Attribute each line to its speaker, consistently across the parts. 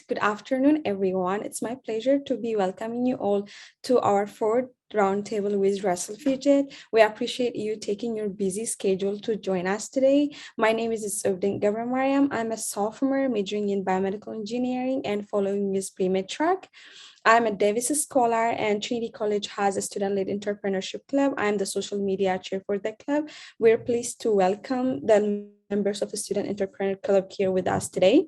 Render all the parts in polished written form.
Speaker 1: Good afternoon, everyone. It's my pleasure to be welcoming you all to our fourth roundtable with Russell Fugett. We appreciate you taking your busy schedule to join us today. My name is Sovdin Gabramariam. I'm a sophomore majoring in biomedical engineering and following his pre-med track. I'm a Davis Scholar, and Trinity College has a student-led entrepreneurship club. I'm the social media chair for the club. We're pleased to welcome the members of the Student Entrepreneur Club here with us today.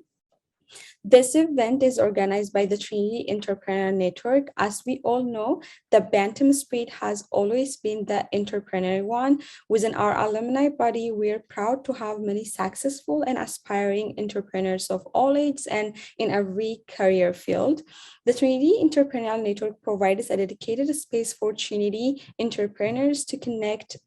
Speaker 1: This event is organized by the Trinity Entrepreneurial Network. As we all know, the Bantam spirit has always been the entrepreneurial one. Within our alumni body, we're proud to have many successful and aspiring entrepreneurs of all ages and in every career field. The Trinity Entrepreneurial Network provides a dedicated space for Trinity entrepreneurs to connect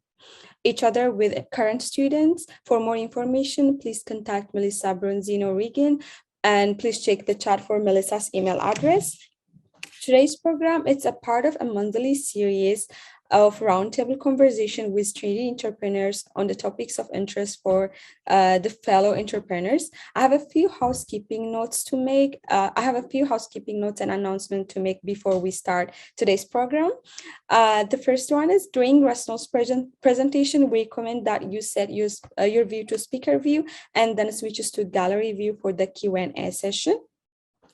Speaker 1: each other with current students. For more information, please contact Melissa Bronzino Regan, and please check the chat for Melissa's email address. Today's program is a part of a monthly series of roundtable conversation with Trinity entrepreneurs on the topics of interest for the fellow entrepreneurs. I have a few housekeeping notes and announcements to make before we start today's program. The first one is during Russell's presentation, we recommend that you set your view to speaker view and then switches to gallery view for the Q&A session.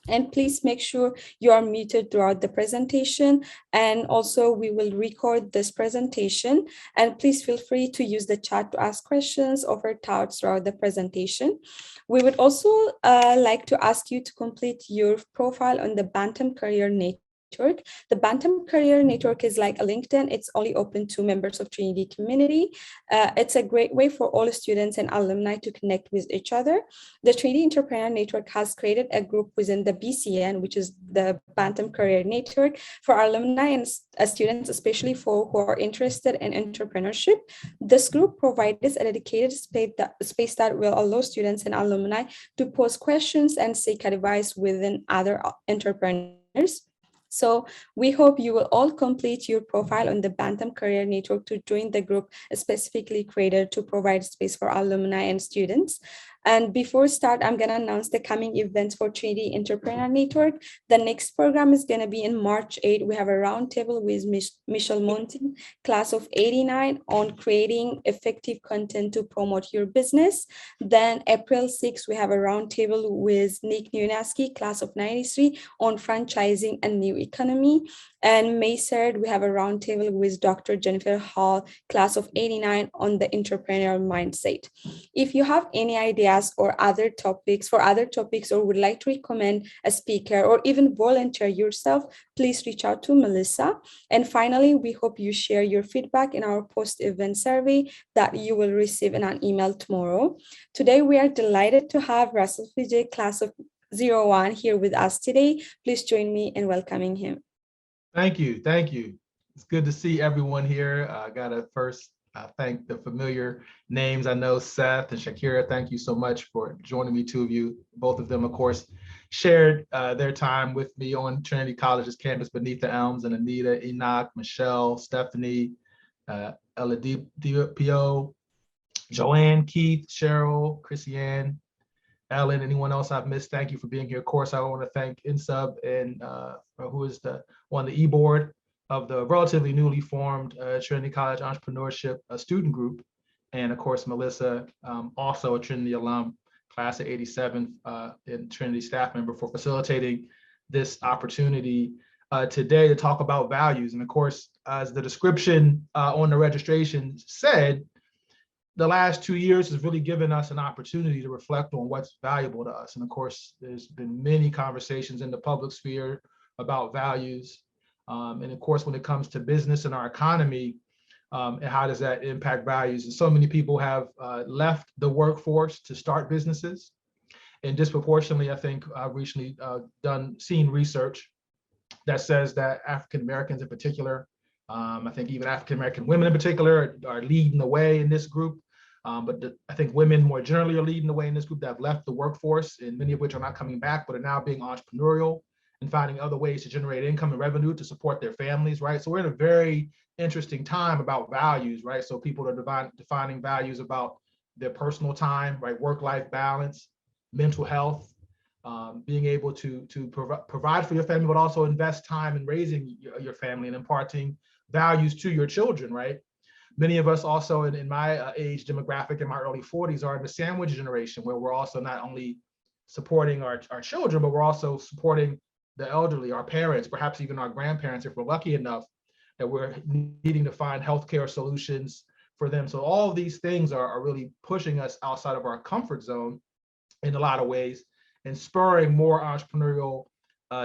Speaker 1: And please make sure you are muted throughout the presentation. And also we will record this presentation, and please feel free to use the chat to ask questions, offer thoughts throughout the presentation. We would also like to ask you to complete your profile on the Bantam Career Network. The Bantam Career Network is like a LinkedIn. It's only open to members of Trinity community. It's a great way for all students and alumni to connect with each other. The Trinity Entrepreneur Network has created a group within the BCN, which is the Bantam Career Network, for alumni and students, especially for who are interested in entrepreneurship. This group provides a dedicated space that will allow students and alumni to post questions and seek advice within other entrepreneurs. So we hope you will all complete your profile on the Bantam Career Network to join the group specifically created to provide space for alumni and students. And before start, I'm going to announce the coming events for Trinity Entrepreneur Network. The next program is going to be in March 8. We have a roundtable with Michelle Montin, class of 89, on creating effective content to promote your business. Then April 6, we have a roundtable with Nick Nunaski, class of 93, on franchising and new economy. And May 3rd, we have a roundtable with Dr. Jennifer Hall, class of 89, on the entrepreneurial mindset. If you have any ideas or other topics or would like to recommend a speaker or even volunteer yourself, please reach out to Melissa. And finally, we hope you share your feedback in our post-event survey that you will receive in an email tomorrow. Today, we are delighted to have Russell Fugett, class of 01, here with us today. Please join me in welcoming him.
Speaker 2: Thank you. It's good to see everyone here. I gotta first thank the familiar names. I know Seth and Shakira, thank you so much for joining me, two of you. Both of them, of course, shared their time with me on Trinity College's campus beneath the elms, and Anita, Enoch, Michelle, Stephanie, Ella Pio, Joanne, Keith, Cheryl, Chrissy-Ann, Ellen, anyone else I've missed, thank you for being here. Of course, I want to thank INSUB and who is on the e-board of the relatively newly formed Trinity College Entrepreneurship Student Group. And of course, Melissa, also a Trinity alum, class of 87, and Trinity staff member, for facilitating this opportunity today to talk about values. And of course, as the description on the registration said, the last 2 years has really given us an opportunity to reflect on what's valuable to us. And of course, there's been many conversations in the public sphere about values. And of course, when it comes to business and our economy, and how does that impact values? And so many people have left the workforce to start businesses. And disproportionately, I think I've recently seen research that says that African Americans in particular, I think even African American women in particular are leading the way in this group. I think women more generally are leading the way in this group that have left the workforce, and many of which are not coming back, but are now being entrepreneurial and finding other ways to generate income and revenue to support their families, right? So we're in a very interesting time about values, right? So people are defining values about their personal time, right? Work-life balance, mental health, being able to provide for your family, but also invest time in raising your family and imparting values to your children, right? Many of us also in my age demographic in my early 40s are in the sandwich generation, where we're also not only supporting our children, but we're also supporting the elderly, our parents, perhaps even our grandparents, if we're lucky enough that we're needing to find healthcare solutions for them. So all of these things are really pushing us outside of our comfort zone in a lot of ways and spurring more entrepreneurial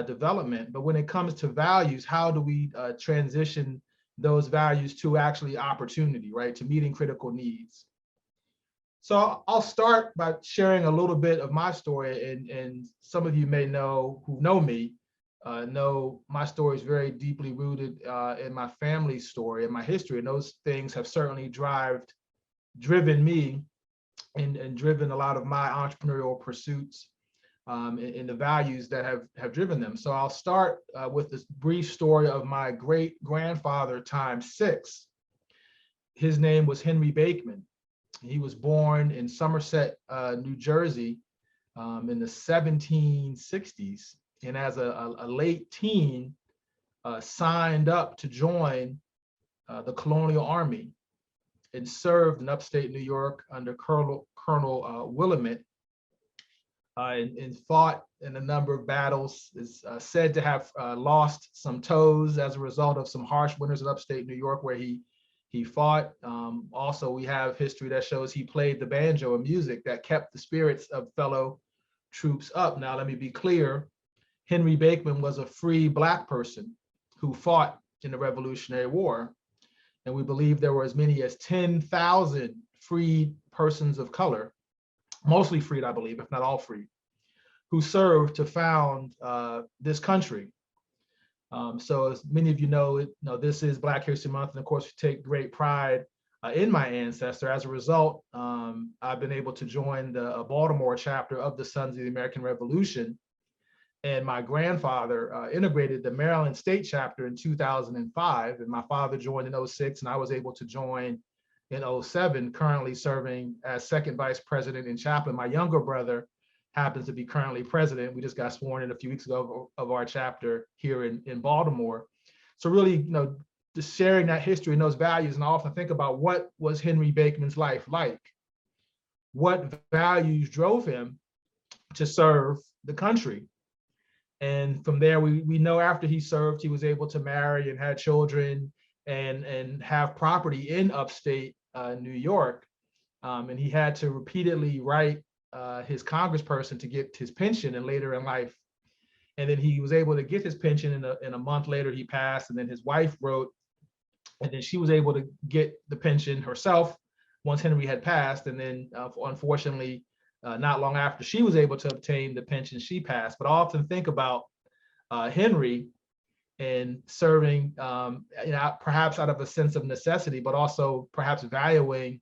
Speaker 2: development. But when it comes to values, how do we transition those values to actually opportunity, right? To meeting critical needs. So I'll start by sharing a little bit of my story, and some of you may know, who know me, know my story is very deeply rooted in my family's story and my history, and those things have certainly driven me and driven a lot of my entrepreneurial pursuits and the values that have driven them. So I'll start with this brief story of my great grandfather times 6. His name was Henry Bakeman. He was born in Somerset, New Jersey in the 1760s. And as a late teen, signed up to join the colonial army and served in upstate New York under Colonel Willamette, and fought in a number of battles. Is said to have lost some toes as a result of some harsh winters in upstate New York where he fought. Also, we have history that shows he played the banjo, a music that kept the spirits of fellow troops up. Now, let me be clear. Henry Bakeman was a free Black person who fought in the Revolutionary War. And we believe there were as many as 10,000 freed persons of color, mostly freed, I believe, if not all freed, who served to found this country. So as many of you know, this is Black History Month, and of course, we take great pride in my ancestor. As a result, I've been able to join the Baltimore chapter of the Sons of the American Revolution. And my grandfather integrated the Maryland State chapter in 2005, and my father joined in 06, and I was able to join in 07, currently serving as second vice president and chaplain. My younger brother happens to be currently president. We just got sworn in a few weeks ago of our chapter here in Baltimore. So really, just sharing that history and those values, and I often think about what was Henry Bakeman's life like? What values drove him to serve the country? And from there, we know after he served, he was able to marry and had children and have property in upstate New York. And he had to repeatedly write his congressperson to get his pension and later in life. And then he was able to get his pension, in a month later he passed, and then his wife wrote, and then she was able to get the pension herself once Henry had passed. And then unfortunately, not long after she was able to obtain the pension, she passed. But I often think about Henry and serving, perhaps out of a sense of necessity, but also perhaps valuing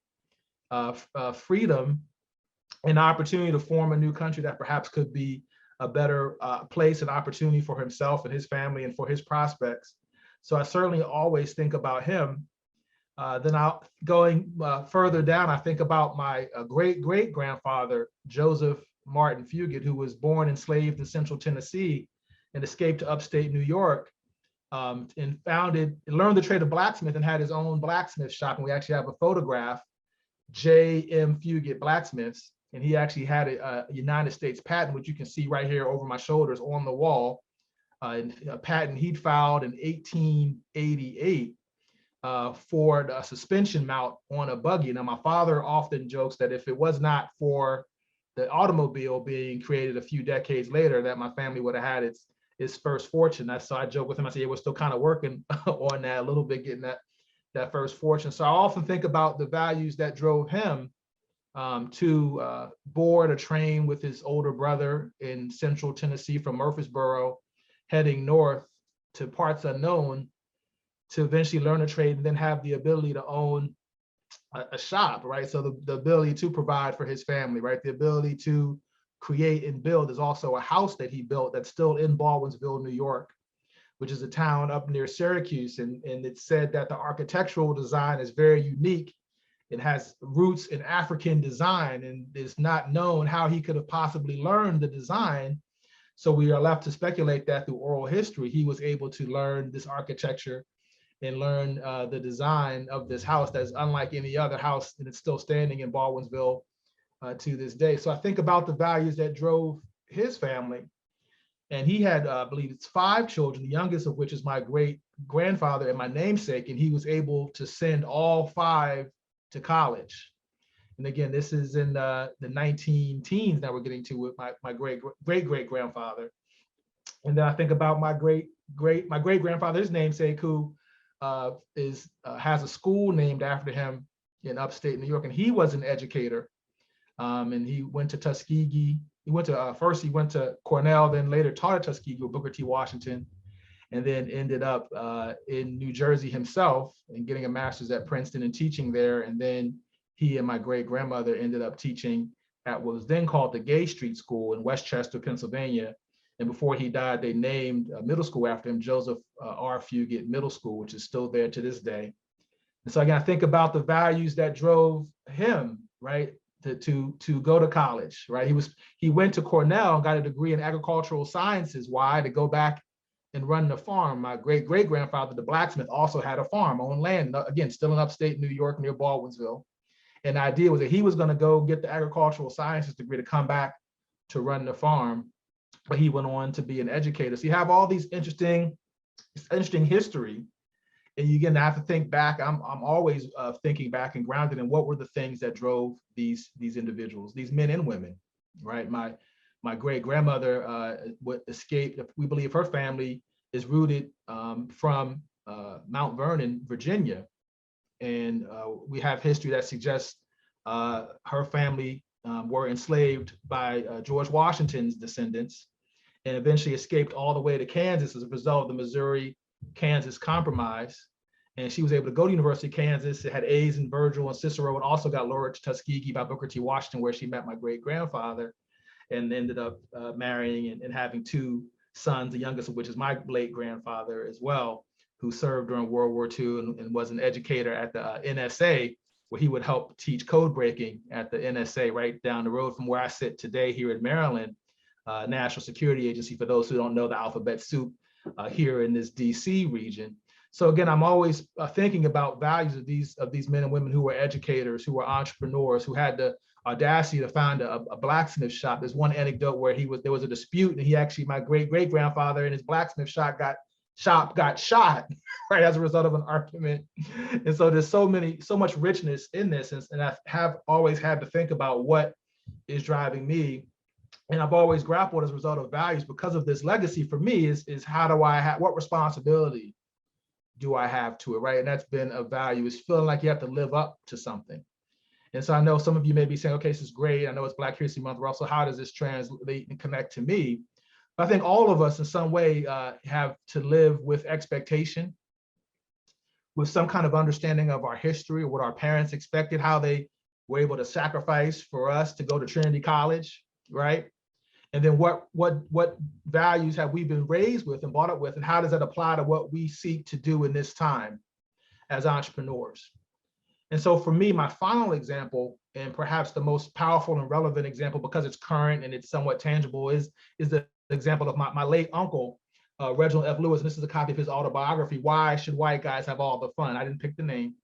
Speaker 2: freedom and opportunity to form a new country that perhaps could be a better place and opportunity for himself and his family and for his prospects. So I certainly always think about him. Then going further down, I think about my great-great-grandfather, Joseph Martin Fugett, who was born enslaved in Central Tennessee and escaped to upstate New York, and learned the trade of blacksmith and had his own blacksmith shop. And we actually have a photograph, J.M. Fugett Blacksmiths, and he actually had a United States patent, which you can see right here over my shoulders on the wall, a patent he'd filed in 1888. For a suspension mount on a buggy. Now, my father often jokes that if it was not for the automobile being created a few decades later, that my family would have had its first fortune. So I joke with him, I say, yeah, we're still kind of working on that a little bit, getting that first fortune. So I often think about the values that drove him to board a train with his older brother in Central Tennessee from Murfreesboro, heading north to parts unknown, to eventually learn a trade and then have the ability to own a shop, right? So the ability to provide for his family, right? The ability to create and build. Is also a house that he built that's still in Baldwinsville, New York, which is a town up near Syracuse. And it's said that the architectural design is very unique it has roots in African design, and it's not known how he could have possibly learned the design. So we are left to speculate that through oral history, he was able to learn this architecture and learn the design of this house that's unlike any other house, and it's still standing in Baldwinsville to this day. So I think about the values that drove his family. And he had, I believe it's 5 children, the youngest of which is my great grandfather and my namesake, and he was able to send all 5 to college. And again, this is in the 19 teens that we're getting to with my great grandfather. And then I think about my great grandfather's namesake, who has a school named after him in upstate New York, and he was an educator. And he went to Tuskegee. He went to first he went to Cornell, then later taught at Tuskegee with Booker T. Washington, and then ended up in New Jersey himself and getting a master's at Princeton and teaching there. And then he and my great grandmother ended up teaching at what was then called the Gay Street School in Westchester, Pennsylvania. And before he died, they named a middle school after him, Joseph R. Fugett Middle School, which is still there to this day. And so again, I think about the values that drove him, right, to go to college, right? He went to Cornell and got a degree in agricultural sciences. Why? To go back and run the farm. My great grandfather, the blacksmith, also had a farm, owned land, again, still in upstate New York near Baldwinsville. And the idea was that he was going to go get the agricultural sciences degree to come back to run the farm, but he went on to be an educator. So you have all these interesting history. And you again have to think back. I'm always thinking back and grounded in what were the things that drove these individuals, these men and women, right? My great grandmother escaped. We believe her family is rooted from Mount Vernon, Virginia, and we have history that suggests her family were enslaved by George Washington's descendants, and eventually escaped all the way to Kansas as a result of the Missouri-Kansas Compromise. And she was able to go to University of Kansas. It had A's in Virgil and Cicero, and also got lured to Tuskegee by Booker T. Washington, where she met my great grandfather, and ended up marrying and having 2 sons, the youngest of which is my late grandfather as well, who served during World War II and was an educator at the NSA, where he would help teach code breaking at the NSA right down the road from where I sit today here in Maryland, National Security Agency, for those who don't know the alphabet soup here in this DC region. So again, I'm always thinking about values of these men and women who were educators, who were entrepreneurs, who had the audacity to found a blacksmith shop. There's one anecdote where there was a dispute, and he actually, my great grandfather, in his blacksmith shop got shot right as a result of an argument. And so there's so much richness in this, and I have always had to think about what is driving me. And I've always grappled as a result of values because of this legacy. For me is how do I have, what responsibility do I have to it, right? And that's been a value, is feeling like you have to live up to something. And so I know some of you may be saying, okay, this is great. I know it's Black History Month, Russell. How does this translate and connect to me? But I think all of us in some way have to live with expectation, with some kind of understanding of our history, what our parents expected, how they were able to sacrifice for us to go to Trinity College, right? And then what values have we been raised with and brought up with, and how does that apply to what we seek to do in this time as entrepreneurs? And so for me, my final example, and perhaps the most powerful and relevant example, because it's current and it's somewhat tangible, is the example of my late uncle, Reginald F. Lewis. And this is a copy of his autobiography, Why Should White Guys Have All the Fun? I didn't pick the name,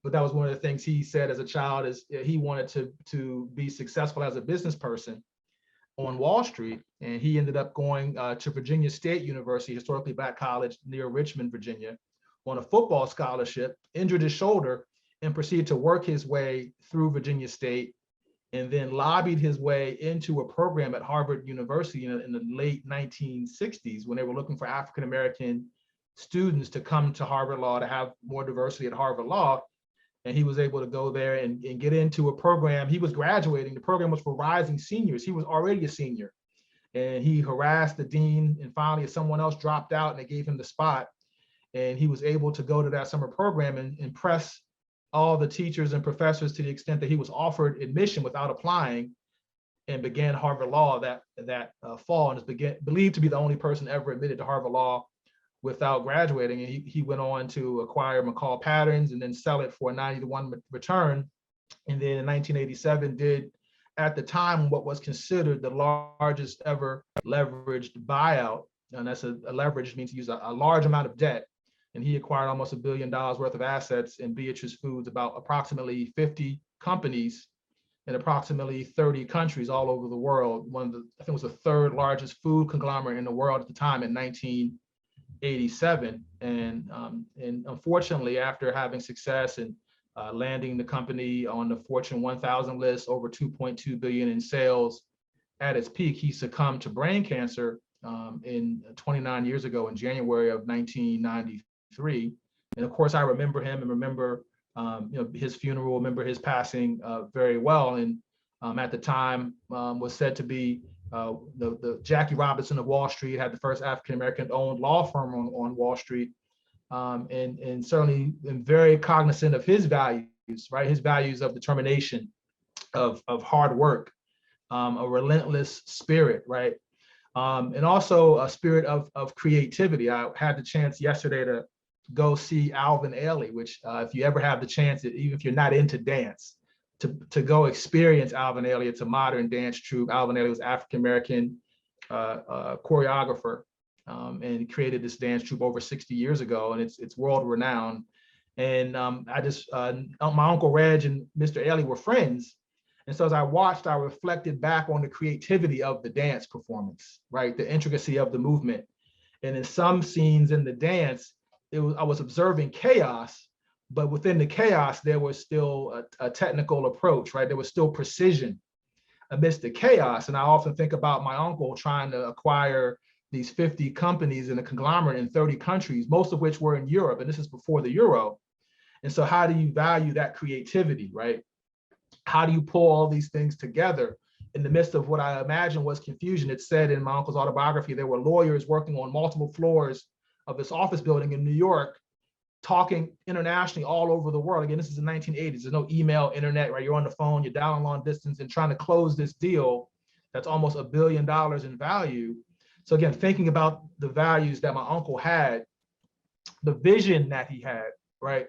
Speaker 2: but that was one of the things he said as a child, is he wanted to be successful as a business person on Wall Street. And he ended up going to Virginia State University, historically Black college near Richmond, Virginia, on a football scholarship, injured his shoulder, and proceeded to work his way through Virginia State, and then lobbied his way into a program at Harvard University in the late 1960s, when they were looking for African-American students to come to Harvard Law, to have more diversity at Harvard Law. And he was able to go there and get into a program. He was graduating. The program was for rising seniors. He was already a senior. And he harassed the dean. And finally, someone else dropped out and they gave him the spot. And he was able to go to that summer program and impress all the teachers and professors to the extent that he was offered admission without applying, and began Harvard Law that fall, and is believed to be the only person ever admitted to Harvard Law without graduating. And he went on to acquire McCall Patterns and then sell it for a 90-to-1 return And then in 1987 did, at the time, what was considered the largest ever leveraged buyout. And that's a leverage means to use a large amount of debt. And he acquired almost $1 billion worth of assets in Beatrice Foods, about approximately 50 companies in approximately 30 countries all over the world. One of the, I think it was the third largest food conglomerate in the world at the time in 1987. And unfortunately, after having success and landing the company on the Fortune 1000 list, over 2.2 billion in sales at its peak, he succumbed to brain cancer in 29 years ago in January of 1993. And of course, I remember him and remember his funeral, remember his passing very well. And at the time was said to be the Jackie Robinson of Wall Street, had the first African-American owned law firm on Wall Street. And certainly been very cognizant of his values, right? His values of determination, of hard work, a relentless spirit, right? And also a spirit of creativity. I had the chance yesterday to go see Alvin Ailey, which if you ever have the chance, even if you're not into dance, to go experience Alvin Ailey. It's a modern dance troupe. Alvin Ailey was African-American choreographer, and created this dance troupe over 60 years ago, and it's world renowned. And my Uncle Reg and Mr. Ailey were friends. And so as I watched, I reflected back on the creativity of the dance performance, right? The intricacy of the movement. And in some scenes in the dance, I was observing chaos, but within the chaos, there was still a technical approach, right? There was still precision amidst the chaos. And I often think about my uncle trying to acquire these 50 companies in a conglomerate in 30 countries, most of which were in Europe. And this is before the euro. And so how do you value that creativity, right? How do you pull all these things together in the midst of what I imagine was confusion? It said in my uncle's autobiography, there were lawyers working on multiple floors of this office building in New York, talking internationally all over the world. Again, this is the 1980s. There's no email, internet, right? You're on the phone, you're dialing long distance and trying to close this deal that's almost $1 billion in value. So again, thinking about the values that my uncle had, the vision that he had, right?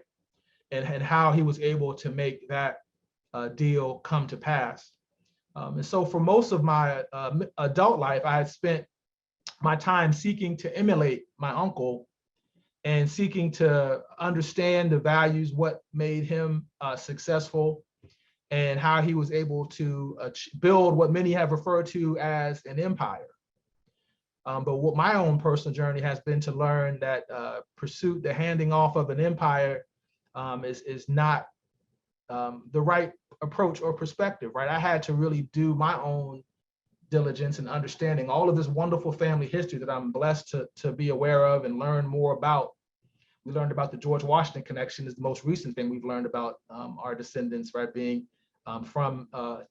Speaker 2: And how he was able to make that deal come to pass. And so for most of my adult life, I had spent my time seeking to emulate my uncle and seeking to understand the values, what made him successful, and how he was able to build what many have referred to as an empire. But what my own personal journey has been to learn that the handing off of an empire is not the right approach or perspective, right? I had to really do my own diligence and understanding all of this wonderful family history that I'm blessed to be aware of and learn more about. We learned about the George Washington connection is the most recent thing we've learned about our descendants, right? Being from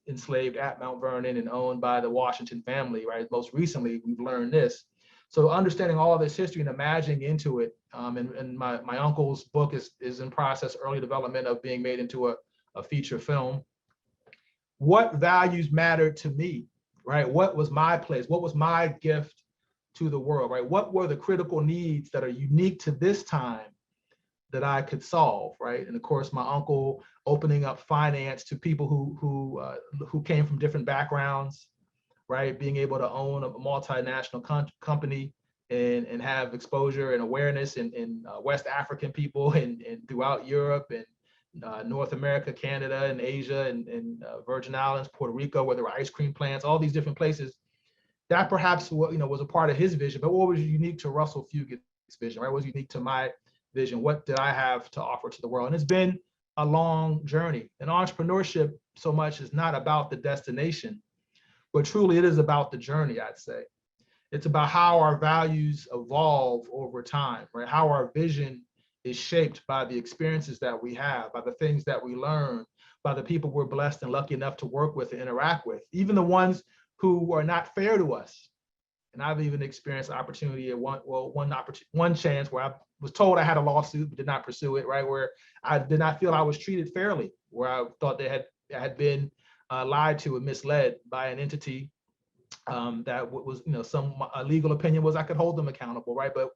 Speaker 2: enslaved at Mount Vernon and owned by the Washington family, right? Most recently, we've learned this. So understanding all of this history and imagining into it, and my uncle's book is in process, early development of being made into a feature film. What values mattered to me, right? What was my place? What was my gift to the world, right? What were the critical needs that are unique to this time that I could solve, right? And of course, my uncle opening up finance to people who came from different backgrounds, right? Being able to own a multinational company and have exposure and awareness in West African people and throughout Europe and North America, Canada, and Asia, and Virgin Islands, Puerto Rico, where there were ice cream plants, all these different places. That perhaps was a part of his vision, but what was unique to Russell Fugett's vision, right? What was unique to my vision? What did I have to offer to the world? And it's been a long journey. And entrepreneurship so much is not about the destination, but truly it is about the journey, I'd say. It's about how our values evolve over time, right? How our vision is shaped by the experiences that we have, by the things that we learn, by the people we're blessed and lucky enough to work with and interact with, even the ones who are not fair to us. And I've even experienced opportunity at one chance where I was told I had a lawsuit but did not pursue it, right? Where I did not feel I was treated fairly, where I thought I had been lied to and misled by an entity that was, some legal opinion was I could hold them accountable, right? But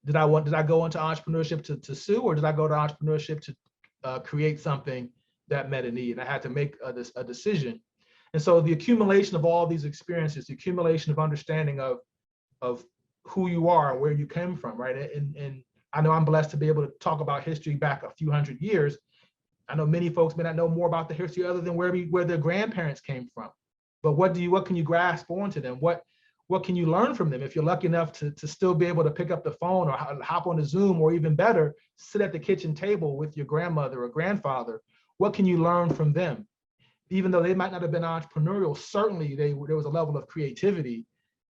Speaker 2: did I go into entrepreneurship to sue, or did I go to entrepreneurship to create something that met a need. And I had to make a decision. And so the accumulation of all these experiences, the accumulation of understanding of who you are and where you came from, right? And I know I'm blessed to be able to talk about history back a few hundred years. I know many folks may not know more about the history other than where their grandparents came from. But what can you grasp onto them? What can you learn from them if you're lucky enough to still be able to pick up the phone or hop on a Zoom, or even better, sit at the kitchen table with your grandmother or grandfather? What can you learn from them? Even though they might not have been entrepreneurial, certainly there was a level of creativity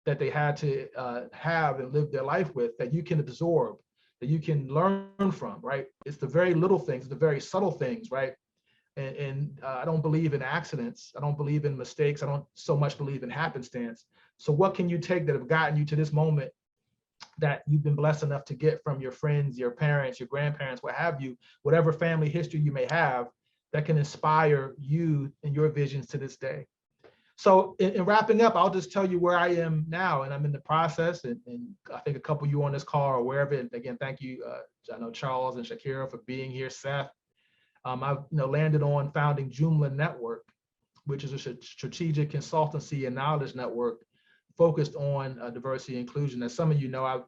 Speaker 2: that they had to have and live their life with that you can absorb, that you can learn from, right? It's the very little things, the very subtle things, right? And I don't believe in accidents. I don't believe in mistakes. I don't so much believe in happenstance. So what can you take that have gotten you to this moment that you've been blessed enough to get from your friends, your parents, your grandparents, what have you, whatever family history you may have, that can inspire you and your visions to this day? So in wrapping up, I'll just tell you where I am now, and I'm in the process, and I think a couple of you on this call are aware of it. And again, thank you, I know Charles and Shakira for being here, Seth. I've landed on founding Joomla Network, which is a strategic consultancy and knowledge network focused on diversity and inclusion. As some of you know, I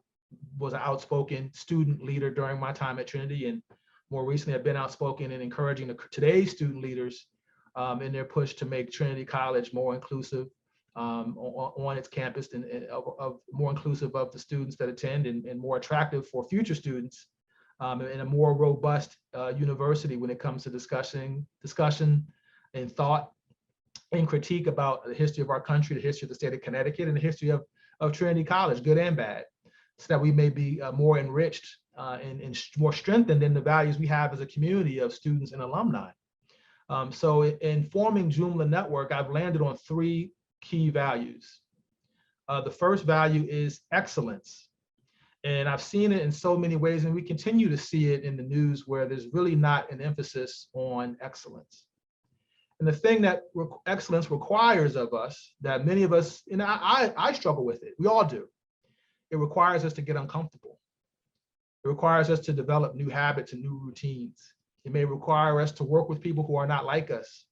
Speaker 2: was an outspoken student leader during my time at Trinity, and more recently I've been outspoken and encouraging today's student leaders in their push to make Trinity College more inclusive on its campus, and of more inclusive of the students that attend, and more attractive for future students, and a more robust university when it comes to discussion and thought and critique about the history of our country, the history of the state of Connecticut, and the history of Trinity College, good and bad, so that we may be more enriched and more strengthened in the values we have as a community of students and alumni. So in forming Joomla Network, I've landed on 3 key values. The first value is excellence. And I've seen it in so many ways, and we continue to see it in the news where there's really not an emphasis on excellence. And the thing that excellence requires of us, that many of us, and I struggle with it, we all do, it requires us to get uncomfortable. It requires us to develop new habits and new routines. It may require us to work with people who are not like us,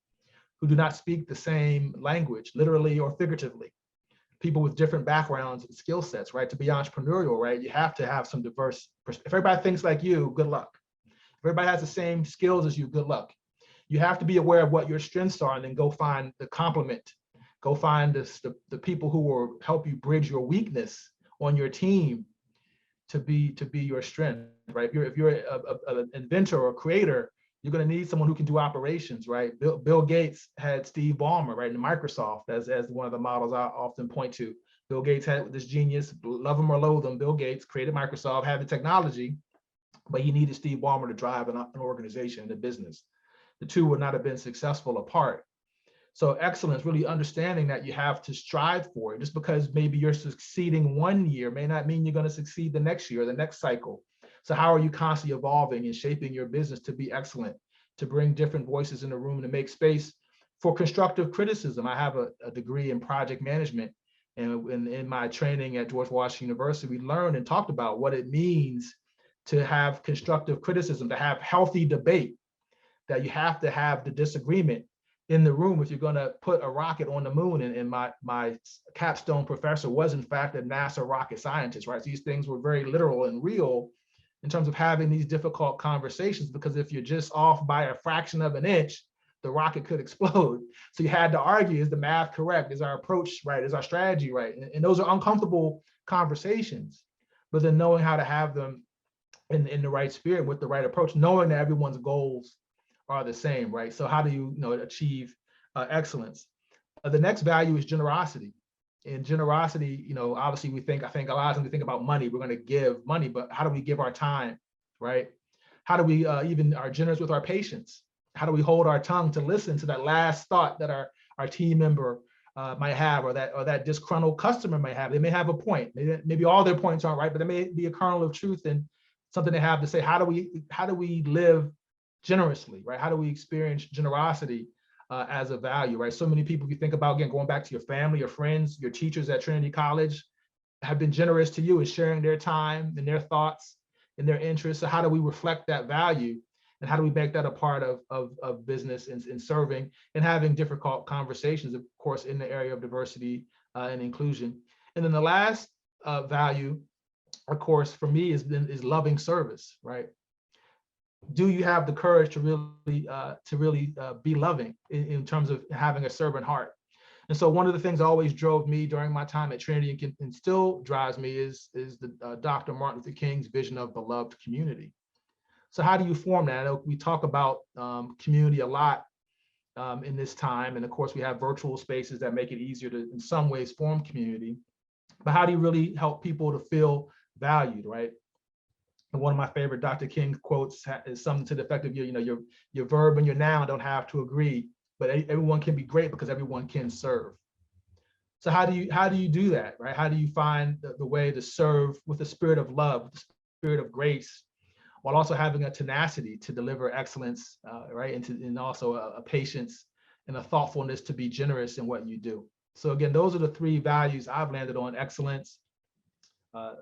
Speaker 2: who do not speak the same language, literally or figuratively. People with different backgrounds and skill sets, right? To be entrepreneurial, right? You have to have some diverse perspective. If everybody thinks like you, good luck. If everybody has the same skills as you, good luck. You have to be aware of what your strengths are, and then go find the complement. Go find the people who will help you bridge your weakness on your team to be your strength, right? If you're an inventor or a creator, you're going to need someone who can do operations, right? Bill Gates had Steve Ballmer, right, in Microsoft as one of the models I often point to. Bill Gates had this genius, love him or loathe him, Bill Gates created Microsoft, had the technology, but he needed Steve Ballmer to drive an organization and a business. The two would not have been successful apart. So excellence, really understanding that you have to strive for it. Just because maybe you're succeeding one year may not mean you're going to succeed the next year or the next cycle. So how are you constantly evolving and shaping your business to be excellent, to bring different voices in the room, to make space for constructive criticism? I have a degree in project management, and in my training at George Washington University, we learned and talked about what it means to have constructive criticism, to have healthy debate, that you have to have the disagreement in the room if you're going to put a rocket on the moon. And my capstone professor was in fact a NASA rocket scientist, right? So these things were very literal and real in terms of having these difficult conversations, because if you're just off by a fraction of an inch, the rocket could explode. So you had to argue, is the math correct? Is our approach right? Is our strategy right? And those are uncomfortable conversations, but then knowing how to have them in the right spirit with the right approach, knowing that everyone's goals are the same, right? So how do you achieve excellence? The next value is generosity. And generosity, obviously I think a lot of times we think about money, we're going to give money, but how do we give our time, right? How do we even are generous with our patience? How do we hold our tongue to listen to that last thought that our team member might have, or that disgruntled customer might have? They may have a point. Maybe all their points aren't right, but there may be a kernel of truth in something they have to say. How do we live generously, right? How do we experience generosity as a value, right? So many people, if you think about, again, going back to your family, your friends, your teachers at Trinity College have been generous to you in sharing their time and their thoughts and their interests. So how do we reflect that value and how do we make that a part of business and serving and having difficult conversations, of course, in the area of diversity and inclusion. And then the last value, of course, for me is loving service, right? Do you have the courage to really be loving in terms of having a servant heart? And so one of the things that always drove me during my time at Trinity and still drives me is the Dr. Martin Luther King's vision of beloved community. So how do you form that? I know we talk about community a lot in this time. And of course, we have virtual spaces that make it easier to, in some ways, form community. But how do you really help people to feel valued, right? And one of my favorite Dr. King quotes is something to the effect of, your verb and your noun don't have to agree, but everyone can be great because everyone can serve. So how do you do that, right? How do you find the way to serve with the spirit of love, with the spirit of grace, while also having a tenacity to deliver excellence, right? And also a patience and a thoughtfulness to be generous in what you do. So again, those are the three values I've landed on: excellence,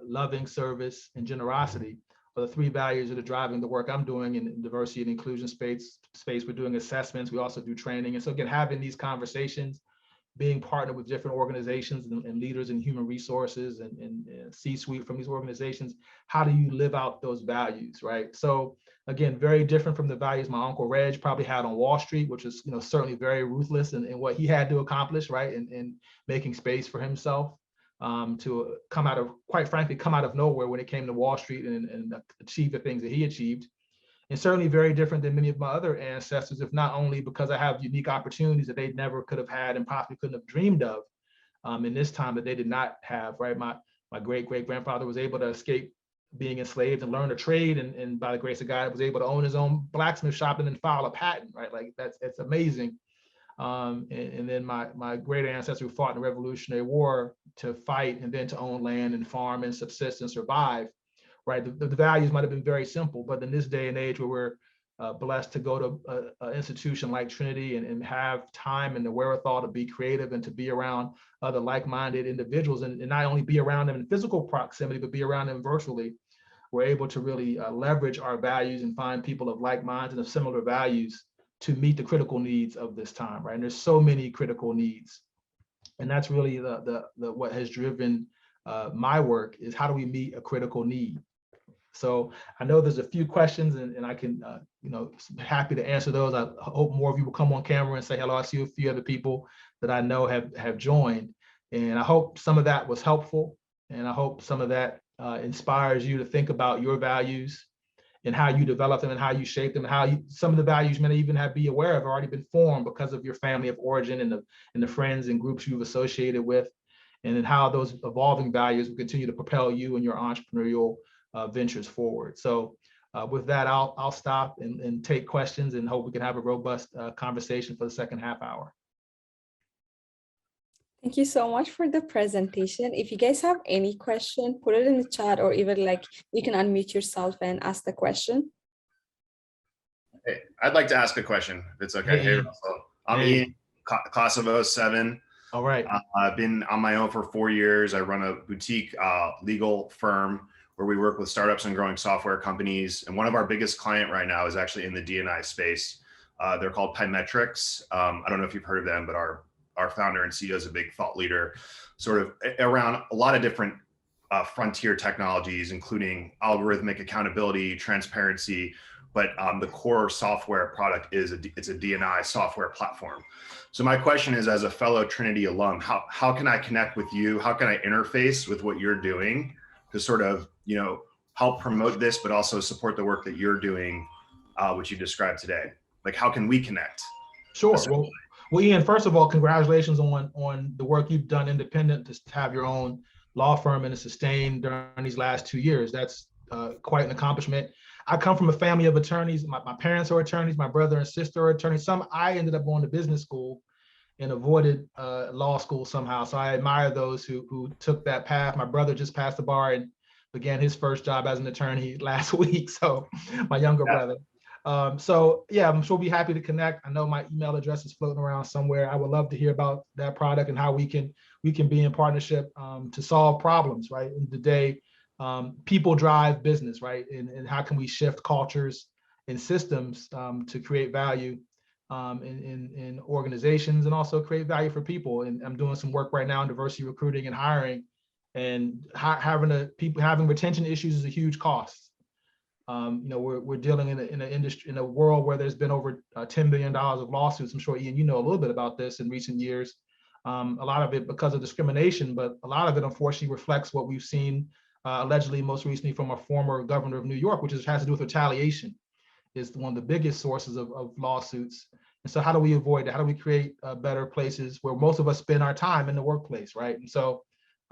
Speaker 2: loving service, and generosity are the three values that are driving the work I'm doing in diversity and inclusion space. We're doing assessments. We also do training. And so again, having these conversations, being partnered with different organizations and leaders in human resources and C-suite from these organizations, how do you live out those values, right? So again, very different from the values my Uncle Reg probably had on Wall Street, which is certainly very ruthless in what he had to accomplish, right? And making space for himself to come out of nowhere when it came to Wall Street and achieve the things that he achieved. And certainly very different than many of my other ancestors, if not only because I have unique opportunities that they never could have had and possibly couldn't have dreamed of in this time that they did not have, right? My great-great-grandfather was able to escape being enslaved and learn a trade, and by the grace of God, was able to own his own blacksmith shop and then file a patent, right? Like it's amazing. And then my great ancestor who fought in the Revolutionary War to fight and then to own land and farm and subsist and survive, right? The values might have been very simple, but in this day and age where we're blessed to go to an institution like Trinity and have time and the wherewithal to be creative and to be around other like-minded individuals and not only be around them in physical proximity, but be around them virtually, we're able to really leverage our values and find people of like minds and of similar values to meet the critical needs of this time, right? And there's so many critical needs. And that's really the what has driven my work is how do we meet a critical need? So I know there's a few questions and I can, happy to answer those. I hope more of you will come on camera and say hello. I see a few other people that I know have joined. And I hope some of that was helpful. And I hope some of that inspires you to think about your values and how you develop them and how you shape them, and how some of the values may even be aware of already been formed because of your family of origin and the friends and groups you've associated with, and then how those evolving values will continue to propel you and your entrepreneurial ventures forward. So with that, I'll stop and take questions and hope we can have a robust conversation for the second half hour.
Speaker 1: Thank you so much for the presentation. If you guys have any question, put it in the chat, or even you can unmute yourself and ask the question.
Speaker 3: Hey, I'd like to ask a question, if it's okay. Hey, Russell. I'm Ian, class of 07.
Speaker 2: All right.
Speaker 3: I've been on my own for 4 years. I run a boutique legal firm where we work with startups and growing software companies. And one of our biggest client right now is actually in the D&I space. They're called Pymetrics. I don't know if you've heard of them, but our founder and CEO is a big thought leader, sort of around a lot of different frontier technologies, including algorithmic accountability, transparency, but the core software product is it's a D&I software platform. So my question is, as a fellow Trinity alum, how can I connect with you? How can I interface with what you're doing to sort of, help promote this, but also support the work that you're doing, which you described today? Like, how can we connect?
Speaker 2: Sure. Well, Ian, first of all, congratulations on the work you've done independent to have your own law firm and to sustain during these last 2 years. That's quite an accomplishment. I come from a family of attorneys. My parents are attorneys. My brother and sister are attorneys. I ended up going to business school and avoided law school somehow. So I admire those who took that path. My brother just passed the bar and began his first job as an attorney last week. So my younger brother. So yeah, I'm sure we'll be happy to connect. I know my email address is floating around somewhere. I would love to hear about that product and how we can be in partnership to solve problems, right? In the day, people drive business, right? And how can we shift cultures in systems to create value in organizations and also create value for people. And I'm doing some work right now in diversity recruiting and hiring, and having retention issues is a huge cost. We're dealing in an industry, in a world where there's been over $10 billion of lawsuits. I'm sure, Ian, you know a little bit about this in recent years. A lot of it because of discrimination, but a lot of it unfortunately reflects what we've seen allegedly most recently from a former governor of New York, which has to do with retaliation, is one of the biggest sources of lawsuits. And so how do we avoid that? How do we create better places where most of us spend our time in the workplace, right? And so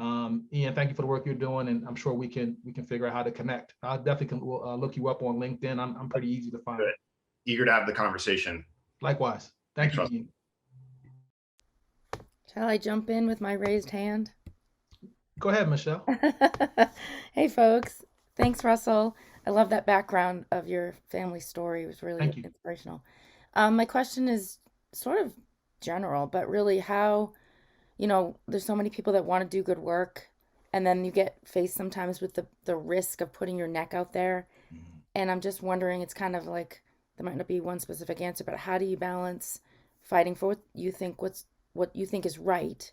Speaker 2: Ian, thank you for the work you're doing, and I'm sure we can figure out how to connect. I definitely can look you up on LinkedIn. I'm pretty easy to find.
Speaker 3: Good. Eager to have the conversation.
Speaker 2: Likewise. Thank you, Ian.
Speaker 4: Shall I jump in with my raised hand?
Speaker 2: Go ahead, Michelle.
Speaker 4: Hey, folks. Thanks, Russell. I love that background of your family story. It was really inspirational. My question is sort of general, but really how, there's so many people that want to do good work, and then you get faced sometimes with the risk of putting your neck out there. Mm-hmm. And I'm just wondering, it's kind of like, there might not be one specific answer, but how do you balance fighting for what you think is right,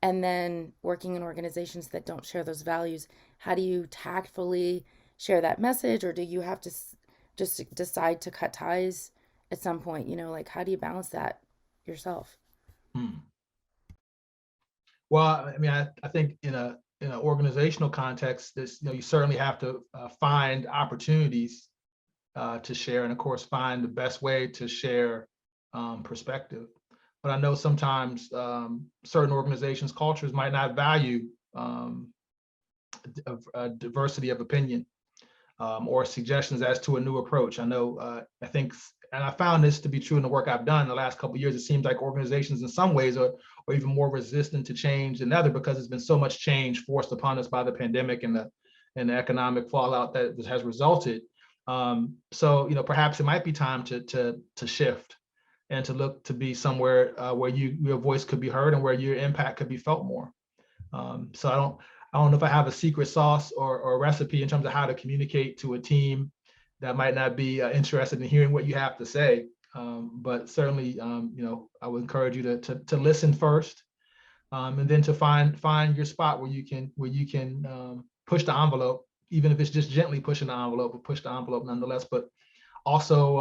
Speaker 4: and then working in organizations that don't share those values? How do you tactfully share that message, or do you have to just decide to cut ties at some point? Like, how do you balance that yourself?
Speaker 2: Well, I mean, I think in an organizational context, this, you certainly have to find opportunities to share, and of course, find the best way to share perspective. But I know sometimes certain organizations' cultures might not value diversity of opinion or suggestions as to a new approach. I know, I think, and I found this to be true in the work I've done in the last couple of years. It seems like organizations in some ways are even more resistant to change than others, because there's been so much change forced upon us by the pandemic and the economic fallout that has resulted. So, perhaps it might be time to shift and to look to be somewhere where your voice could be heard and where your impact could be felt more. So I don't know if I have a secret sauce or a recipe in terms of how to communicate to a team that might not be interested in hearing what you have to say. But certainly, I would encourage you to listen first, and then to find your spot where you can push the envelope, even if it's just gently pushing the envelope, but push the envelope nonetheless. But also,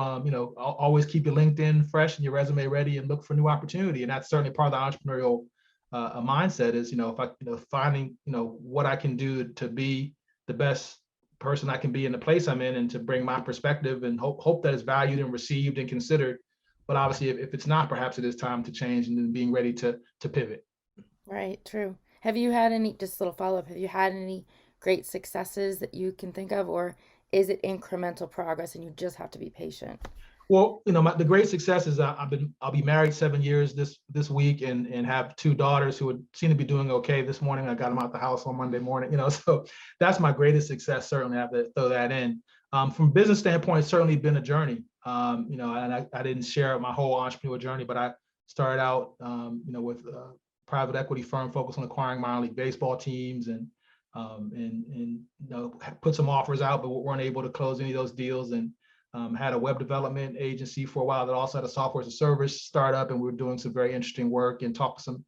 Speaker 2: always keep your LinkedIn fresh and your resume ready, and look for new opportunity. And that's certainly part of the entrepreneurial mindset is, if I, finding, what I can do to be the best person I can be in the place I'm in, and to bring my perspective and hope that it's valued and received and considered. But obviously, if it's not, perhaps it is time to change, and then being ready to pivot.
Speaker 4: Right, true. Have you had any, just a little follow-up, have you had any great successes that you can think of, or is it incremental progress and you just have to be patient?
Speaker 2: Well, the great success is I'll be married 7 years this week, and have 2 daughters who would seem to be doing okay. This morning, I got them out the house on Monday morning, so that's my greatest success. Certainly, I have to throw that in. From a business standpoint, it's certainly been a journey. And I didn't share my whole entrepreneurial journey, but I started out, with a private equity firm focused on acquiring minor league baseball teams, and put some offers out, but weren't able to close any of those deals. And had a web development agency for a while that also had a software as a service startup, and we were doing some very interesting work and talked to some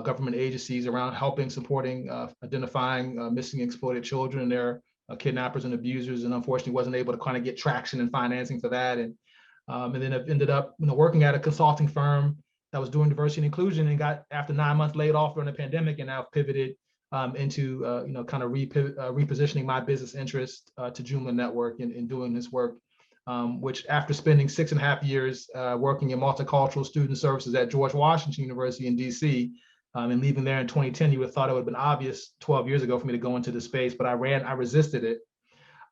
Speaker 2: government agencies around supporting, identifying missing exploited children and their kidnappers and abusers, and unfortunately wasn't able to kind of get traction and financing for that. And then I've ended up working at a consulting firm that was doing diversity and inclusion, and got, after 9 months, laid off during the pandemic, and now pivoted into kind of repositioning my business interest to Joomla Network, and doing this work. Which, after spending 6.5 years working in multicultural student services at George Washington University in DC, and leaving there in 2010, you would have thought it would have been obvious 12 years ago for me to go into the space, but I resisted it,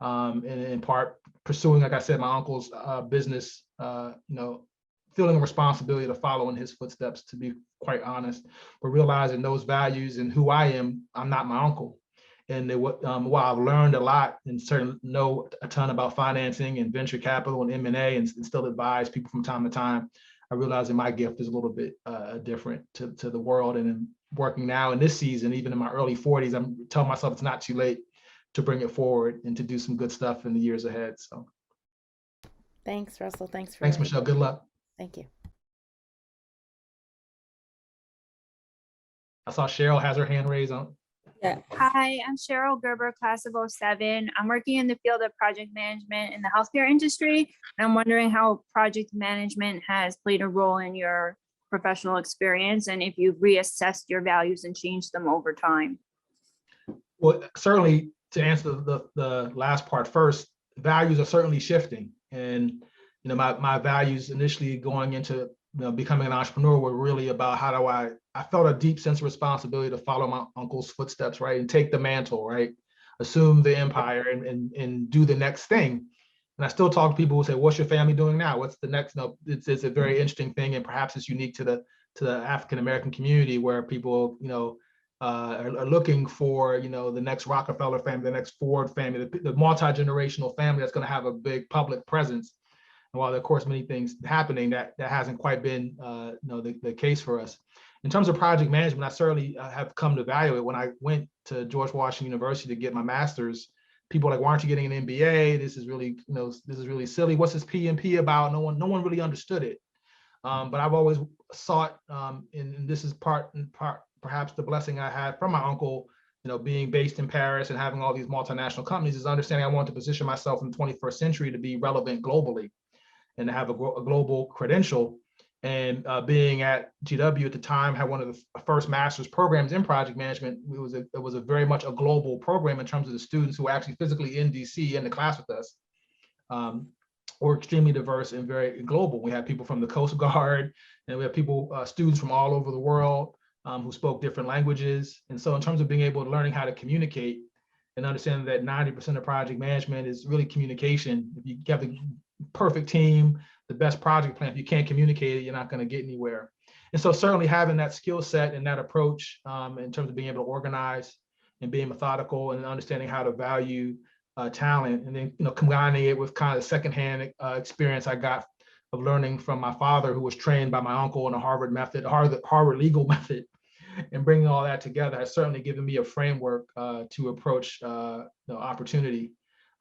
Speaker 2: and in part pursuing, like I said, my uncle's business, feeling a responsibility to follow in his footsteps, to be quite honest, but realizing those values and who I am, I'm not my uncle. And while I've learned a lot and certainly know a ton about financing and venture capital and M&A, and still advise people from time to time, I realize that my gift is a little bit different to the world. And in working now in this season, even in my early 40s, I'm telling myself it's not too late to bring it forward and to do some good stuff in the years ahead. So,
Speaker 4: Thanks, Russell. Thanks for
Speaker 2: Thanks, Michelle. Good luck.
Speaker 4: Thank you.
Speaker 2: I saw Cheryl has her hand raised on.
Speaker 1: Yeah.
Speaker 5: Hi, I'm Cheryl Gerber, class of '07. I'm working in the field of project management in the healthcare industry. And I'm wondering how project management has played a role in your professional experience and if you've reassessed your values and changed them over time.
Speaker 2: Well, certainly to answer the last part first, values are certainly shifting. And my values initially going into becoming an entrepreneur were really about how do I felt a deep sense of responsibility to follow my uncle's footsteps, right? And take the mantle, right? Assume the empire and do the next thing. And I still talk to people who say, what's your family doing now? What's the next? No, it's a very interesting thing. And perhaps it's unique to the African-American community where people, are looking for, the next Rockefeller family, the next Ford family, the multi-generational family that's going to have a big public presence. And while there are, of course, many things happening, that hasn't quite been the case for us. In terms of project management, I certainly have come to value it. When I went to George Washington University to get my master's, people were like, why aren't you getting an MBA? This is really, this is really silly. What's this PMP about? No one really understood it. But I've always sought, and this is part perhaps the blessing I had from my uncle, being based in Paris and having all these multinational companies, is understanding I want to position myself in the 21st century to be relevant globally and to have a global credential. And being at GW at the time, had one of the first master's programs in project management. It was a very much a global program in terms of the students who were actually physically in DC in the class with us. Were extremely diverse and very global. We had people from the Coast Guard, and we had people, students from all over the world who spoke different languages. And so in terms of being able to learning how to communicate and understanding that 90% of project management is really communication. If you have the perfect team, the best project plan, if you can't communicate it, you're not going to get anywhere. And so certainly having that skill set and that approach in terms of being able to organize and being methodical and understanding how to value talent, and then combining it with kind of the secondhand experience I got of learning from my father, who was trained by my uncle in the Harvard method, Harvard legal method, and bringing all that together has certainly given me a framework to approach opportunity.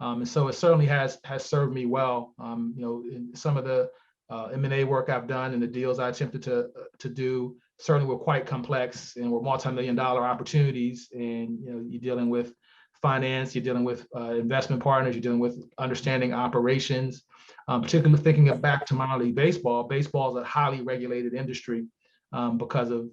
Speaker 2: And so it certainly has served me well. In some of the M&A work I've done and the deals I attempted to do certainly were quite complex and were multi-million-dollar opportunities. And you're dealing with finance, you're dealing with investment partners, you're dealing with understanding operations, particularly thinking back to minor league baseball. Baseball is a highly regulated industry because of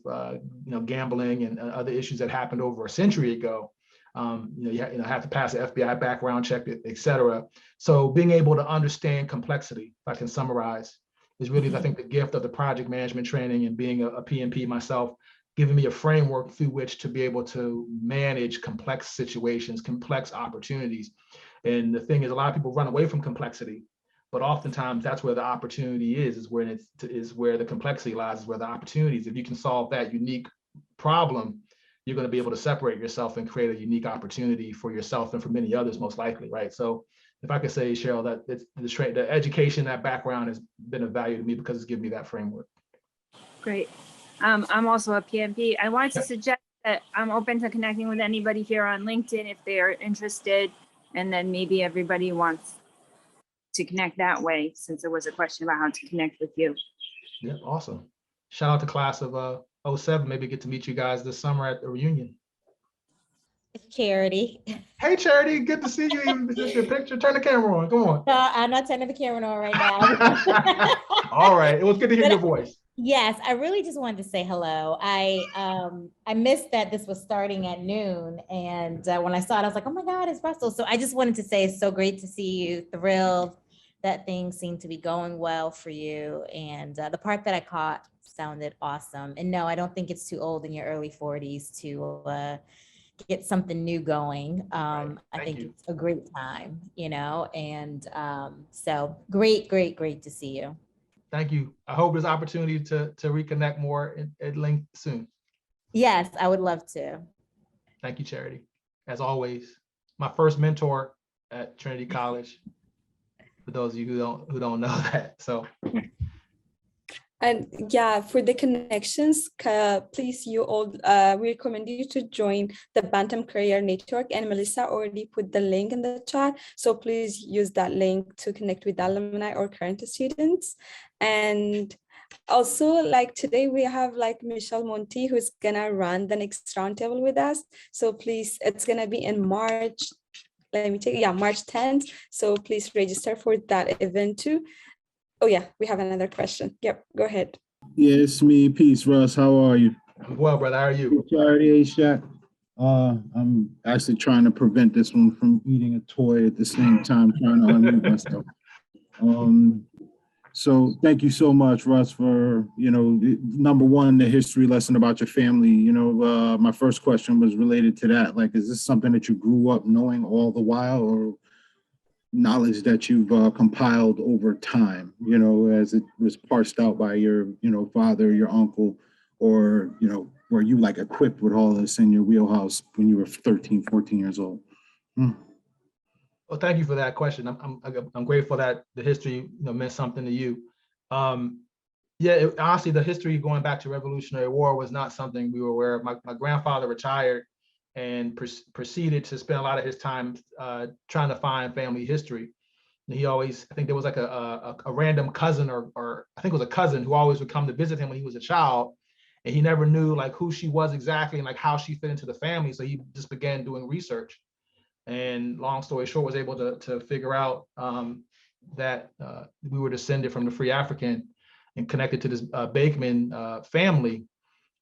Speaker 2: gambling and other issues that happened over a century ago. You have to pass the FBI background check, et cetera. So being able to understand complexity, if I can summarize, is really, I think, the gift of the project management training and being a PMP myself, giving me a framework through which to be able to manage complex situations, complex opportunities. And the thing is, a lot of people run away from complexity, but oftentimes that's where the opportunity is where the complexity lies, is where the opportunities. If you can solve that unique problem, you're going to be able to separate yourself and create a unique opportunity for yourself and for many others, most likely, right? So if I could say, Cheryl, that it's the education, that background has been of value to me because it's given me that framework.
Speaker 5: Great. I'm also a PMP. I wanted to suggest that I'm open to connecting with anybody here on LinkedIn if they are interested, and then maybe everybody wants to connect that way, since there was a question about how to connect with you.
Speaker 2: Yeah, awesome. Shout out to class of 07. Maybe get to meet you guys this summer at the reunion.
Speaker 6: It's Charity.
Speaker 2: Hey, Charity, good to see you. Is this your picture? Turn the camera on. Come on.
Speaker 6: No, I'm not turning the camera on right now.
Speaker 2: All right. It was good to hear your voice.
Speaker 6: Yes, I really just wanted to say hello. I missed that this was starting at noon, and when I saw it, I was like, "Oh my God, it's Russell!" So I just wanted to say it's so great to see you. Thrilled that things seem to be going well for you, and the part that I caught sounded awesome. And no, I don't think it's too old in your early 40s to get something new going. I think it's a great time, and so great to see you.
Speaker 2: Thank you. I hope there's opportunity to reconnect more at length soon.
Speaker 6: Yes, I would love to.
Speaker 2: Thank you, Charity. As always, my first mentor at Trinity College, for those of you who don't know that. So
Speaker 1: And yeah, for the connections, please, you all, we recommend you to join the Bantam Career Network, and Melissa already put the link in the chat. So please use that link to connect with alumni or current students. And also, like today we have like Michelle Monti, who's gonna run the next roundtable with us. So please, it's gonna be in March. Let me take, yeah, March 10th. So please register for that event too. Oh yeah, we have another question. Yep, go ahead.
Speaker 7: Yeah, it's me. Peace, Russ. How are you?
Speaker 2: I'm well, brother. How are you?
Speaker 7: Charity, Shaq. I'm actually trying to prevent this one from eating a toy at the same time, trying to unmute myself. So thank you so much, Russ, for, number one, the history lesson about your family. My first question was related to that. Like, is this something that you grew up knowing all the while, or knowledge that you've compiled over time, as it was parsed out by your, father, your uncle, or, were you like equipped with all this in your wheelhouse when you were 13, 14 years old?
Speaker 2: Well, thank you for that question. I'm grateful that the history meant something to you. Yeah, honestly, the history going back to Revolutionary War was not something we were aware of. My grandfather retired and proceeded to spend a lot of his time trying to find family history. And he always, I think there was like a random cousin or I think it was a cousin who always would come to visit him when he was a child. And he never knew like who she was exactly and like how she fit into the family. So he just began doing research. And long story short, was able to figure out that we were descended from the free African and connected to this Bakeman family,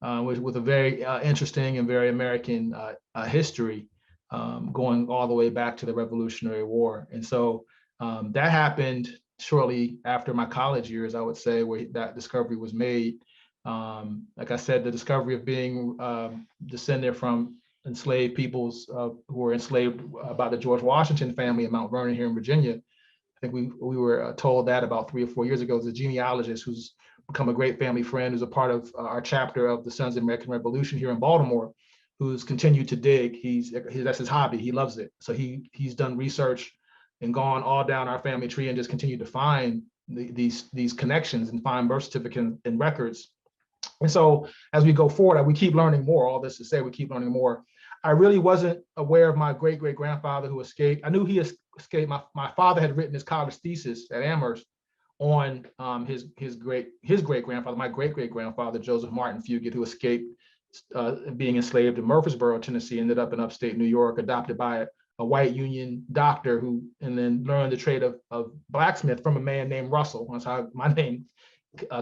Speaker 2: with a very interesting and very American history, going all the way back to the Revolutionary War. And so that happened shortly after my college years, I would say, where that discovery was made. Like I said, the discovery of being descended from enslaved peoples who were enslaved by the George Washington family in Mount Vernon here in Virginia. I think we were told that about 3 or 4 years ago. As a genealogist who's become a great family friend, who's a part of our chapter of the Sons of the American Revolution here in Baltimore, who's continued to dig. That's his hobby. He loves it. So he's done research and gone all down our family tree and just continued to find these connections and find birth certificates and records. And so as we go forward, we keep learning more. All this to say, we keep learning more. I really wasn't aware of my great-great-grandfather who escaped. I knew he escaped. My father had written his college thesis at Amherst on his great-grandfather, my great-great-grandfather, Joseph Martin Fugett, who escaped being enslaved in Murfreesboro, Tennessee, ended up in upstate New York, adopted by a white Union doctor and then learned the trade of blacksmith from a man named Russell. That's how my name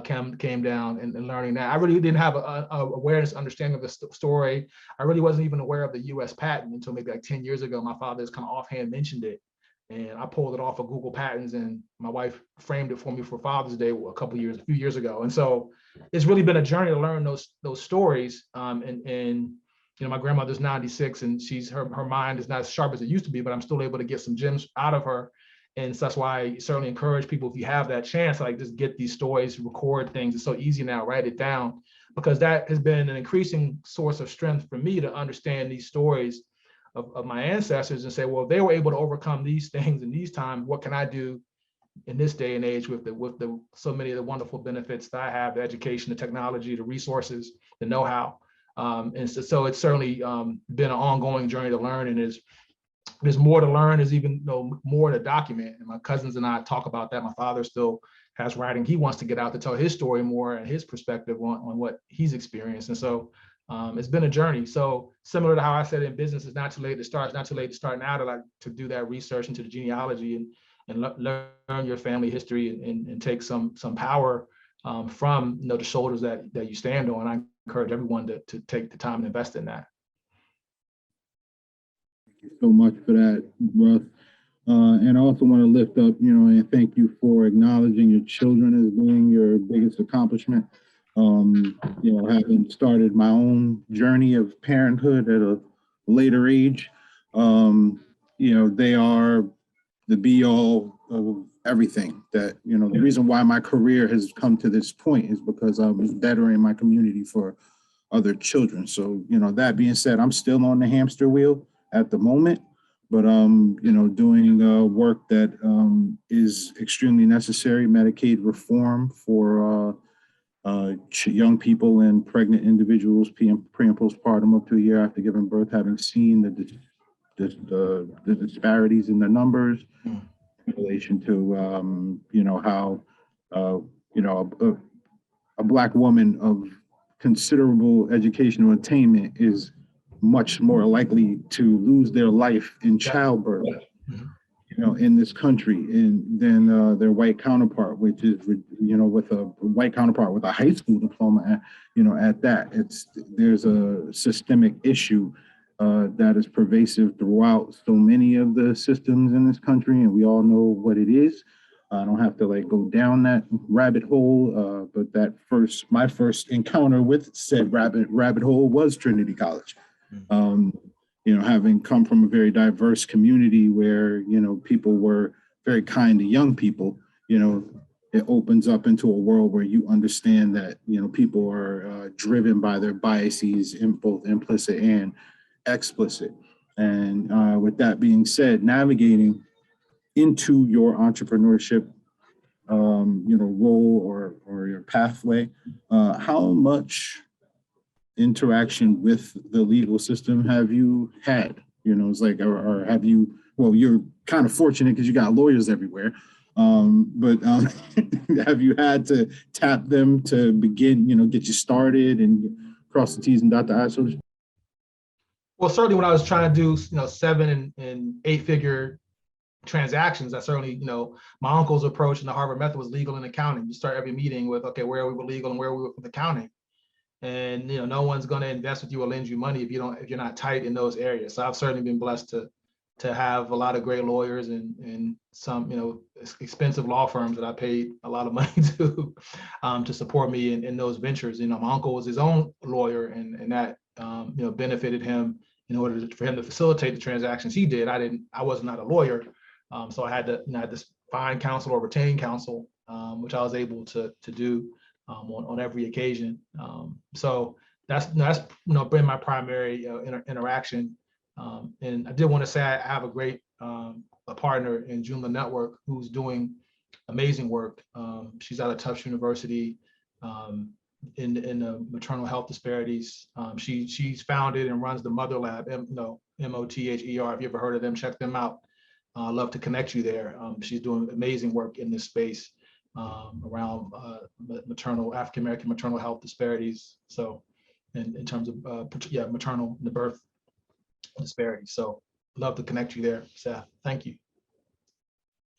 Speaker 2: came down and learning that. I really didn't have a awareness, understanding of the story. I really wasn't even aware of the U.S. patent until maybe like 10 years ago. My father just kind of offhand mentioned it. And I pulled it off of Google Patents, and my wife framed it for me for Father's Day a few years ago. And so it's really been a journey to learn those stories. And my grandmother's 96, and her mind is not as sharp as it used to be, but I'm still able to get some gems out of her. And so that's why I certainly encourage people, if you have that chance, like just get these stories, record things. It's so easy now, write it down, because that has been an increasing source of strength for me to understand these stories of my ancestors and say, well, if they were able to overcome these things in these times, what can I do in this day and age with the so many of the wonderful benefits that I have, the education, the technology, the resources, the know-how. And so it's certainly been an ongoing journey to learn, and there's more to learn. There's even more to document. And my cousins and I talk about that. My father still has writing. He wants to get out to tell his story more and his perspective on what he's experienced. And so it's been a journey. So similar to how I said in business, it's not too late to start. It's not too late to start now to do that research into the genealogy and learn your family history and take some power from the shoulders that you stand on. I encourage everyone to take the time and invest in that.
Speaker 7: Thank you so much for that, Russ. And I also want to lift up, and thank you for acknowledging your children as being your biggest accomplishment. Having started my own journey of parenthood at a later age, they are the be all of everything that, the reason why my career has come to this point is because I was bettering my community for other children. So, that being said, I'm still on the hamster wheel at the moment, but doing work that is extremely necessary, Medicaid reform for young people and pregnant individuals pre and postpartum up to a year after giving birth, having seen the disparities in the numbers in relation to how a Black woman of considerable educational attainment is much more likely to lose their life in childbirth, in this country, than their white counterpart, which is, with a white counterpart with a high school diploma, at that. There's a systemic issue that is pervasive throughout so many of the systems in this country, and we all know what it is. I don't have to go down that rabbit hole, but my first encounter with said rabbit hole was Trinity College. Having come from a very diverse community where, people were very kind to young people, it opens up into a world where you understand that, people are driven by their biases, both implicit and explicit. And with that being said, navigating into your entrepreneurship, role or your pathway, how much interaction with the legal system have you had? It's or have you, well, you're kind of fortunate because you got lawyers everywhere. But have you had to tap them to begin, get you started and cross the T's and dot the I's?
Speaker 2: Well, certainly when I was trying to do, 7 and 8 figure transactions, I certainly, my uncle's approach in the Harvard method was legal and accounting. You start every meeting with, okay, where are we with legal and where are we with accounting? And no one's going to invest with you or lend you money if you're not tight in those areas. So I've certainly been blessed to have a lot of great lawyers and some expensive law firms that I paid a lot of money to support me in those ventures. My uncle was his own lawyer, and that benefited him in order for him to facilitate the transactions he did. I was not a lawyer, so I had to find counsel or retain counsel, which I was able to do on every occasion. So that's been my primary interaction. And I did want to say I have a great a partner in Joomla Network who's doing amazing work. She's out of Tufts University in the maternal health disparities. She's founded and runs the Mother Lab, MOTHER. If you ever heard of them, check them out. I'd love to connect you there. She's doing amazing work in this space around African American maternal health disparities. So in terms of maternal and the birth disparities. So love to connect you there, Seth. Thank you.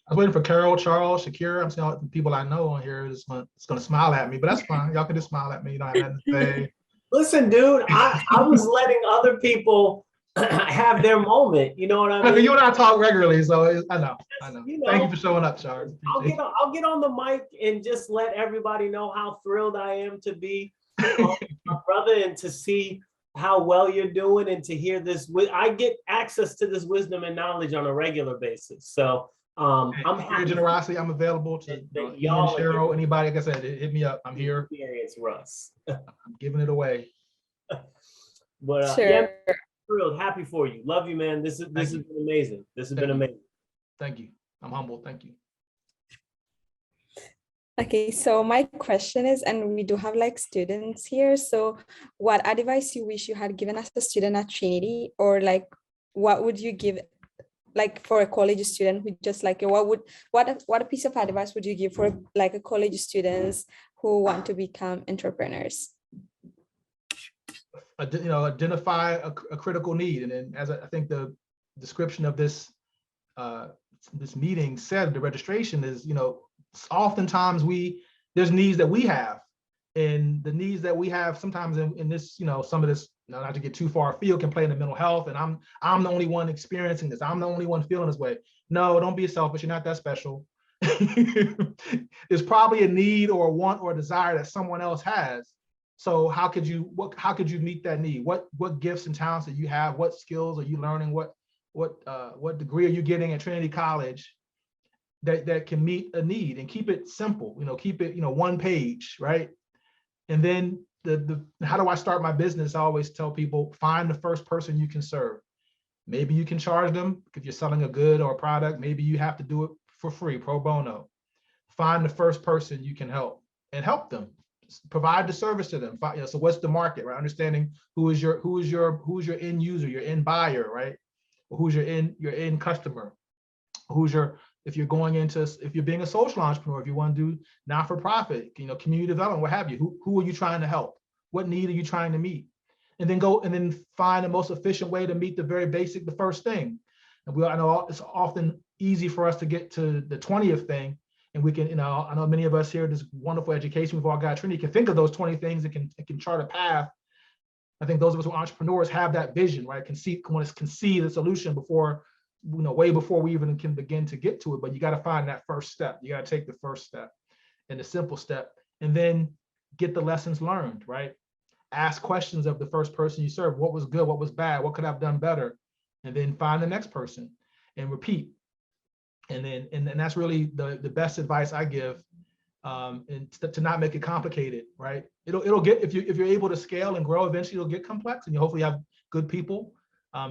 Speaker 2: I was waiting for Carol, Charles, Shakira. I'm seeing all the people I know on here is going to smile at me, but that's fine. Y'all can just smile at me. You don't have nothing to say.
Speaker 8: Listen, dude, I was letting other people have their moment. You know what I mean?
Speaker 2: You and I talk regularly, so I know. Thank you for showing up, Charles.
Speaker 8: I'll get on the mic and just let everybody know how thrilled I am to be my brother and to see how well you're doing and to hear this. I get access to this wisdom and knowledge on a regular basis. So I'm happy.
Speaker 2: Your generosity, I'm available to y'all, Cheryl, anybody. Like I said, hit me up. I'm here.
Speaker 8: Experience, Russ.
Speaker 2: I'm giving it away.
Speaker 8: But
Speaker 1: sure.
Speaker 8: yeah, thrilled, happy for you. Love you, man. This has been amazing. This has been amazing.
Speaker 2: Thank you. I'm humbled. Thank you.
Speaker 1: Okay, so my question is, and we do have students here. So what advice you wish you had given as a student at Trinity, or what would you give for a college student who just what a piece of advice would you give for a college students who want to become entrepreneurs?
Speaker 2: Identify a critical need, and then as I think the description of this this meeting said, the registration is oftentimes there's needs that we have, and the needs that we have sometimes in this some of this, not to get too far afield, can play into mental health, and I'm the only one experiencing this, I'm the only one feeling this way. No, don't be selfish, you're not that special. There's probably a need or a want or a desire that someone else has. So how could you meet that need? What gifts and talents that you have? What skills are you learning? What degree are you getting at Trinity College that can meet a need? And keep it simple. Keep it one page, right? And then the how do I start my business? I always tell people, find the first person you can serve. Maybe you can charge them if you're selling a good or a product. Maybe you have to do it for free, pro bono. Find the first person you can help and help them. provide the service to them. So what's the market, right? Understanding who is your end user, your end buyer, right? Or who's your end customer? If you're being a social entrepreneur, if you want to do not-for-profit, community development, what have you, who are you trying to help? What need are you trying to meet? And then find the most efficient way to meet the first thing. And I know it's often easy for us to get to the 20th thing, and we can, I know many of us here, this wonderful education we've all got, Trinity, can think of those 20 things and can chart a path. I think those of us who are entrepreneurs have that vision, right? Can see the solution before, way before we even can begin to get to it. But you got to find that first step. You got to take the first step and the simple step, and then get the lessons learned, right? Ask questions of the first person you serve. What was good? What was bad? What could I have done better? And then find the next person and repeat. And that's really the best advice I give, and to not make it complicated, right? It'll get, if you're able to scale and grow, eventually it'll get complex, and you hopefully have good people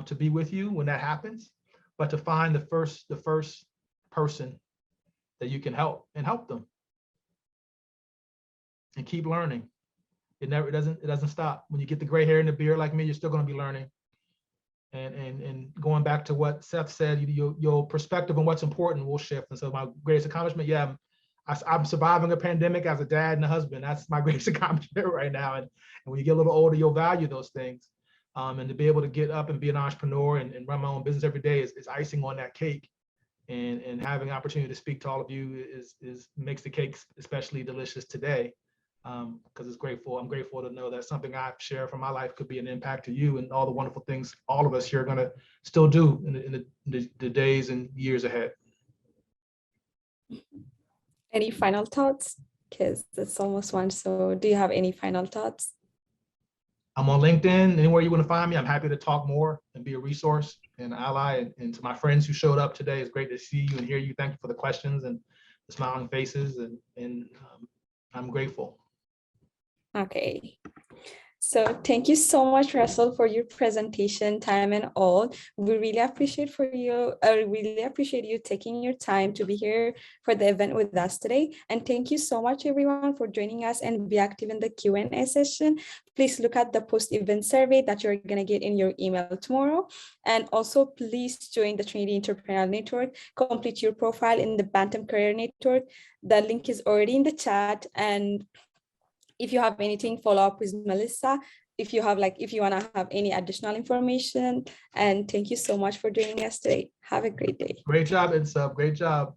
Speaker 2: to be with you when that happens. But to find the first person that you can help, and help them, and keep learning. It doesn't stop. When you get the gray hair and the beard like me, you're still going to be learning. And going back to what Seth said, your perspective on what's important will shift. And so my greatest accomplishment, I'm surviving a pandemic as a dad and a husband. That's my greatest accomplishment right now. And when you get a little older, you'll value those things. And to be able to get up and be an entrepreneur and run my own business every day is icing on that cake. And having the opportunity to speak to all of you makes the cake especially delicious today. Because I'm grateful to know that something I've shared from my life could be an impact to you, and all the wonderful things all of us here are going to still do in the days and years ahead.
Speaker 1: Any final thoughts? Because it's almost one. So do you have any final thoughts?
Speaker 2: I'm on LinkedIn. Anywhere you want to find me, I'm happy to talk more and be a resource and ally. And to my friends who showed up today, it's great to see you and hear you. Thank you for the questions and the smiling faces, and I'm grateful.
Speaker 1: Okay. So thank you so much, Russell, for your presentation, time and all. We really appreciate you taking your time to be here for the event with us today. And thank you so much, everyone, for joining us and be active in the Q&A session. Please look at the post-event survey that you're going to get in your email tomorrow. And also, please join the Trinity Entrepreneurial Network. Complete your profile in the Bantam Career Network. The link is already in the chat. And if you have anything, follow up with Melissa. If you want to have any additional information. And thank you so much for joining us today. Have a great day.
Speaker 2: Great job, Insub. Great job.